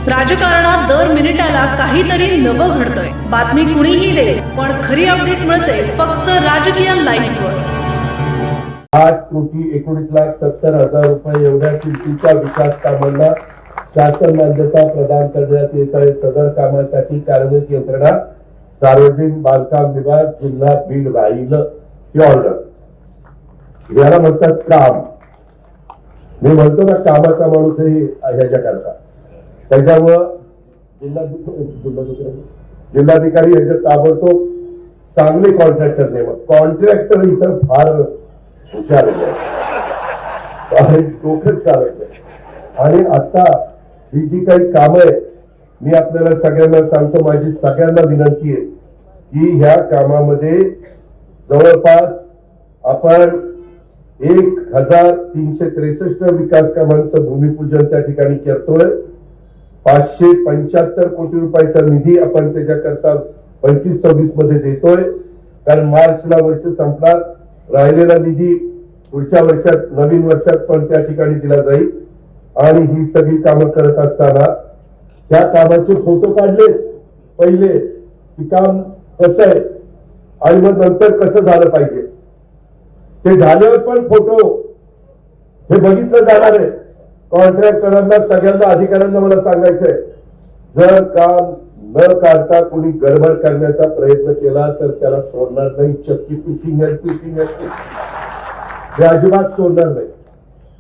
राजकारणात दर मिनिटाला काहीतरी नवं घडतंय। बातमी कुणीही दे, पण खरी अपडेट मिळते फक्त राजकीय लाईव्हवर। 8,19,70,000 रुपये एवढ्या किमतीच्या विकास कामांना शासन मान्यता प्रदान करण्यात येत आहे। सदर कामासाठी कार्यरत यंत्रणा सार्वजनिक बांधकाम विभाग जिल्हा बीड राहील ही ऑर्डर। याला म्हणतात काम। मी म्हणतो ना कामाचा माणूस हे ह्याच्या करता, त्याच्यामुळं जिल्हाधिकारी याच्या ताबडतोब चांगले कॉन्ट्रॅक्टर नेमत। कॉन्ट्रॅक्टर इथं फार हुशार आहे, डोकंच चालत नाही। आणि आता ही जी काही कामं आहे, मी आपल्याला सगळ्यांना सांगतो, माझी सगळ्यांना विनंती आहे की ह्या कामामध्ये जवळपास आपण 1,363 विकास कामांचं भूमिपूजन त्या ठिकाणी करतोय। 575 कोटी रुपयाचा निधी आपण त्याच्याकरता 25-26 मध्ये देतोय, कारण मार्चला वर्ष संपणार। राहिलेला निधी पुढच्या वर्षात नवीन वर्षात पण त्या ठिकाणी दिला जाईल। आणि ही सगळी कामं करत असताना त्या कामाचे फोटो काढले पहिले की काम कसं आहे आणि मग नंतर कसं झालं पाहिजे, ते झाल्यावर पण फोटो हे बघितलं जाणार आहे। कॉन्ट्रॅक्टरांना सगळ्यांना अधिकाऱ्यांना मला सांगायचंय, जर काम न काढता कोणी गडबड करण्याचा प्रयत्न केला तर त्याला सोडणार नाही। चक्की पिसिंग हे अजिबात सोडणार नाही।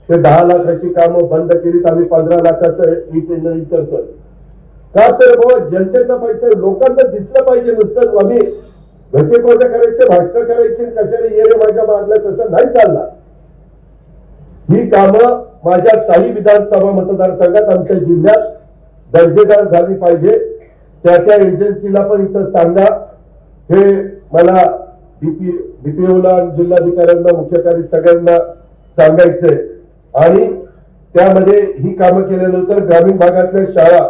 ते 10 लाखाची कामं बंद केलीत, आम्ही 15 लाखाचं ई टेंडरिंग करतोय। का तर बाबा जनतेचा पैसा लोकांना दिसलं पाहिजे। नुसतं आम्ही घसे कोरडे करायचे, भाषण करायचे, कशाने येणे माझ्या मागल्या, तसं नाही चालणार। ही कामं माझ्या 6 विधानसभा मतदारसंघात आमच्या जिल्ह्यात दर्जेदार झाली पाहिजे। त्या एजन्सीला पण इथं सांगा, हे मला डीपीओला, जिल्हाधिकाऱ्यांना, मुख्य कार्य सगळ्यांना सांगायचंय। आणि त्यामध्ये ही कामं केल्यानंतर ग्रामीण भागातल्या शाळा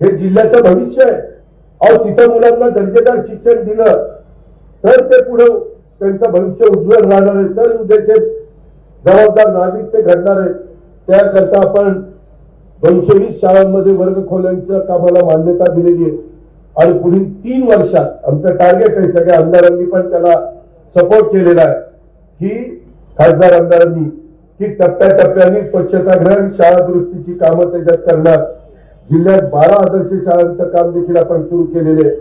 हे जिल्ह्याचं भविष्य आहे। अहो, तिथं मुलांना दर्जेदार शिक्षण दिलं तर ते पुढे त्यांचं भविष्य उज्ज्वल राहणार आहे, तर उद्याचे जबाबदार नागरिक ते घडणार आहेत। त्याकरता आपण 220 शाळांमध्ये वर्ग खोल्यांच्या कामाला मान्यता दिलेली आहे। आणि पुढील 3 वर्षात आमचं टार्गेट आहे, सगळ्या आमदारांनी पण त्याला सपोर्ट केलेला आहे की खासदार आमदारांनी की टप्प्याटप्प्याने स्वच्छतागृह, शाळा दुरुस्तीची कामं त्याच्यात करणार। जिल्ह्यात 12 आदर्श शाळांचं काम देखील आपण सुरू केलेले आहे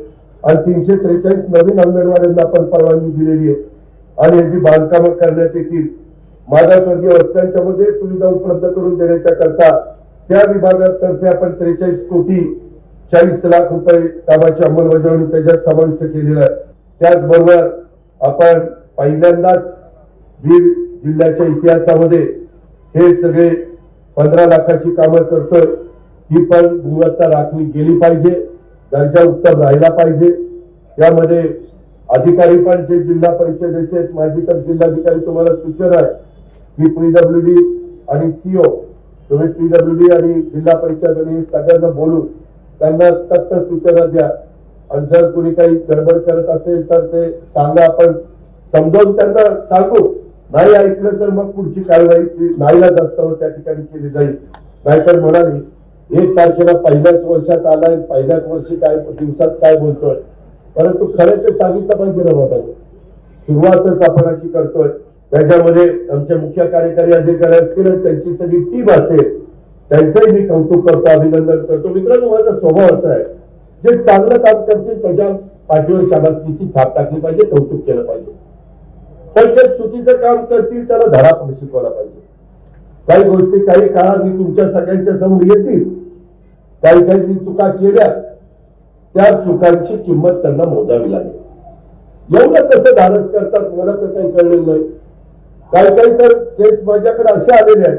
आणि 343 नवीन अंगणवाड्यांना आपण परवानगी दिलेली आहे आणि याची बांधकामं करण्यात येतील। मागासवर्गीय वस्त्यांच्या मध्ये सुविधा उपलब्ध करून देण्याच्या करता त्या विभागातर्फे आपण 43 कोटी 40 लाख रुपये कामाची अंमलबजावणी त्याच्यात समाविष्ट केलेला आहे। त्याचबरोबर आपण पहिल्यांदाच बीड जिल्ह्याच्या इतिहासामध्ये हे सगळे 15 लाखाची कामं करतोय। ही पण गुणवत्ता राखली गेली पाहिजे, दर्जा उत्तम राहिला पाहिजे। यामध्ये अधिकारी पण जे जिल्हा परिषदेचे आहेत, माझी तर जिल्हाधिकारी तुम्हाला सूचना आहे की पीडब्ल्यूडी आणि सीओ, तुम्ही पीडब्ल्यूडी आणि जिल्हा परिषद आणि सगळ्यांना बोलून त्यांना सक्त सूचना द्या। आणि जर कोणी काही गडबड करत असेल तर ते सांगा, आपण समजावून त्यांना सांगू। नाही ऐकलं तर मग पुढची कारवाई नाईलाज असताना त्या ठिकाणी केली जाईल। नाहीतर म्हणाली 1 तारखेला पहिल्याच वर्षात आलाय, पहिल्याच वर्षी काय दिवसात काय बोलतोय, परंतु खरं ते सांगितलं पाहिजे ना बाबा। सुरुवातच आपण अशी करतोय, त्याच्यामध्ये आमचे मुख्य कार्यकारी अधिकारी असतील आणि त्यांची सगळी टीम असेल, त्यांचंही मी कौतुक करतो, अभिनंदन करतो। मित्रांनो, माझा स्वभाव असा आहे, जे चांगलं काम करतील त्याच्या पाठीवर शाबासकीची थाप टाकली पाहिजे, कौतुक केलं पाहिजे। पण जे चुकीचं काम करतील त्याला धडा पण शिकवला पाहिजे। काही गोष्टी काही काळात तुमच्या सगळ्यांच्या समोर येतील, काही चुका केल्या, त्या चुकांची किंमत त्यांना मोजावी लागेल। एवढं कसं धाडस करतात मला तर काही कळलेलं नाही। काही तर केस माझ्याकडे असे आलेले आहेत,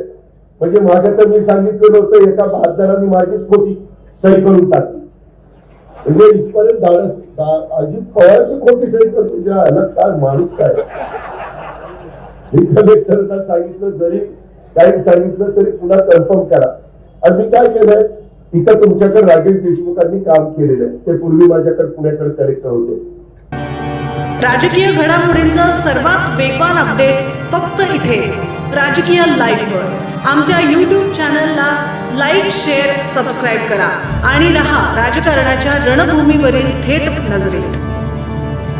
म्हणजे माझ्या तर मी सांगितलेलं होतं, एका बहादरांनी माझीच खोटी सही करून टाकली। म्हणजे इथपर्यंत धाडस, अजित पवारांची खोटी सही कर, तुझ्या ह्याला काय माणूस काय। कलेक्टरला सांगितलं, जरी काही सांगितलं तरी पुन्हा कन्फर्म करा। आणि मी काय केलंय, इथं तुमच्याकडे राजेश देशमुखांनी काम केलेलं आहे, ते पूर्वी माझ्याकडे पुण्याकडे कलेक्टर होते। राजकीय घडामोडींचा सर्वात वेगवान अपडेट फक्त इथेच राजकीय लाईव्हवर। आमच्या YouTube चॅनलला लाईक, शेअर, सबस्क्राईब करा आणि रहा राजकारणाच्या रणभूमीवरील थेट नजरेत.